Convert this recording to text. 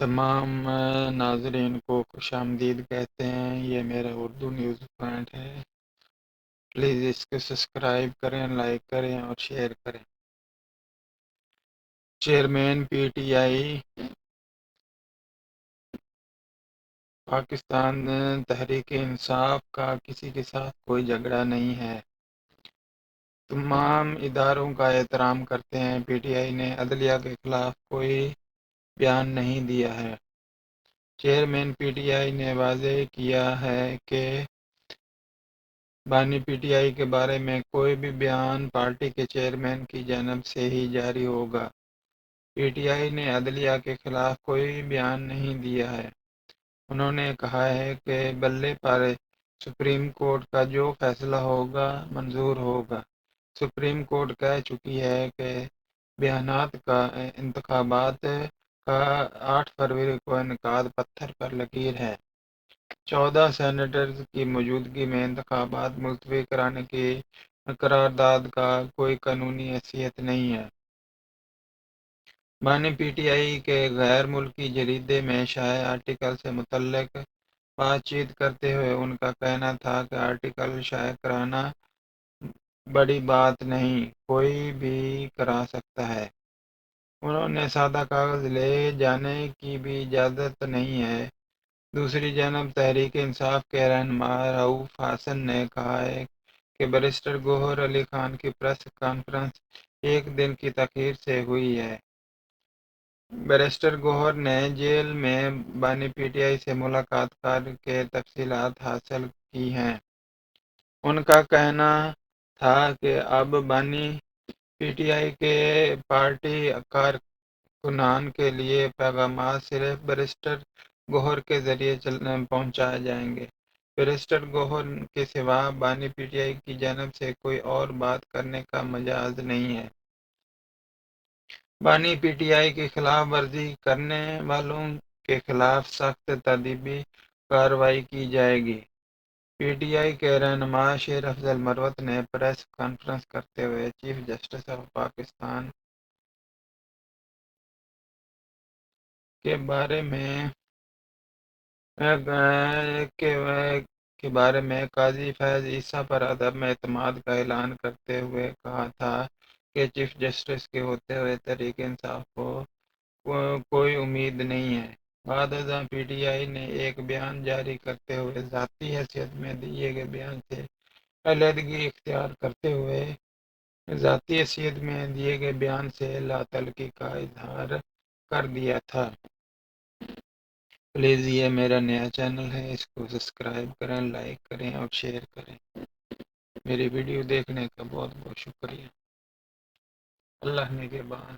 تمام ناظرین کو خوش آمدید کہتے ہیں۔ یہ میرا اردو نیوز پوائنٹ ہے۔ پلیز اس کو سبسکرائب کریں، لائک کریں اور شیئر کریں۔ Chairman P T I Pakistan Tehreek Insaf کا کسی کے ساتھ کوئی جھگڑا نہیں ہے، تمام اداروں کا احترام کرتے ہیں۔ پی ٹی آئی نے عدلیہ کے خلاف کوئی بیان نہیں دیا ہے۔ چیئرمین پی ٹی آئی نے واضح کیا ہے کہ بانی پی ٹی آئی کے بارے میں کوئی بھی بیان پارٹی کے چیئرمین کی جانب سے ہی جاری ہوگا۔ پی ٹی آئی نے عدلیہ کے خلاف کوئی بیان نہیں دیا ہے۔ انہوں نے کہا ہے کہ بلے پر سپریم کورٹ کا جو فیصلہ ہوگا منظور ہوگا۔ سپریم کورٹ کہہ چکی ہے کہ بیانات کا انتخابات کا 8 فروری کو انعقاد پتھر پر لکیر ہے۔ 14 سینیٹرز کی موجودگی میں انتخابات ملتوی کرانے کی قرارداد کا کوئی قانونی حیثیت نہیں ہے۔ بانی پی ٹی آئی کے غیر ملکی جریدے میں شائع آرٹیکل سے متعلق بات چیت کرتے ہوئے ان کا کہنا تھا کہ آرٹیکل شائع کرانا بڑی بات نہیں، کوئی بھی کرا سکتا ہے۔ انہوں نے سادہ کاغذ لے جانے کی بھی اجازت نہیں ہے۔ دوسری جانب تحریک انصاف کے رہنما رؤوف حسن نے کہا ہے کہ بیرسٹر گوہر علی خان کی پریس کانفرنس 1 دن کی تاخیر سے ہوئی ہے۔ بیرسٹر گوہر نے جیل میں بانی پی ٹی آئی سے ملاقات کر کے تفصیلات حاصل کی ہیں۔ ان کا کہنا تھا کہ اب بانی پی ٹی آئی کے پارٹی کارکنان کے لیے پیغامات صرف بیرسٹر گوہر کے ذریعے پہنچائے جائیں گے۔ بیرسٹر گوہر کے سوا بانی پی ٹی آئی کی جانب سے کوئی اور بات کرنے کا مجاز نہیں ہے۔ بانی پی ٹی آئی کی خلاف ورزی کرنے والوں کے خلاف سخت تادیبی کارروائی کی جائے گی۔ پی ٹی آئی کے رہنما شیر افضل مروت نے پریس کانفرنس کرتے ہوئے چیف جسٹس آف پاکستان کے بارے میں قاضی فیض عیسیٰ پر عدم اعتماد کا اعلان کرتے ہوئے کہا تھا کہ چیف جسٹس کے ہوتے ہوئے تحریک انصاف کو کوئی امید نہیں ہے۔ بعد ازاں پی ٹی آئی نے ایک بیان جاری کرتے ہوئے ذاتی حیثیت میں دیے گئے بیان سے علیحدگی اختیار کرتے ہوئے ذاتی حیثیت میں دیے گئے بیان سے لا تعلقی کا اظہار کر دیا تھا۔ پلیز یہ میرا نیا چینل ہے، اس کو سبسکرائب کریں، لائک کریں اور شیئر کریں۔ میری ویڈیو دیکھنے کا بہت بہت شکریہ۔ اللہ نگہبان۔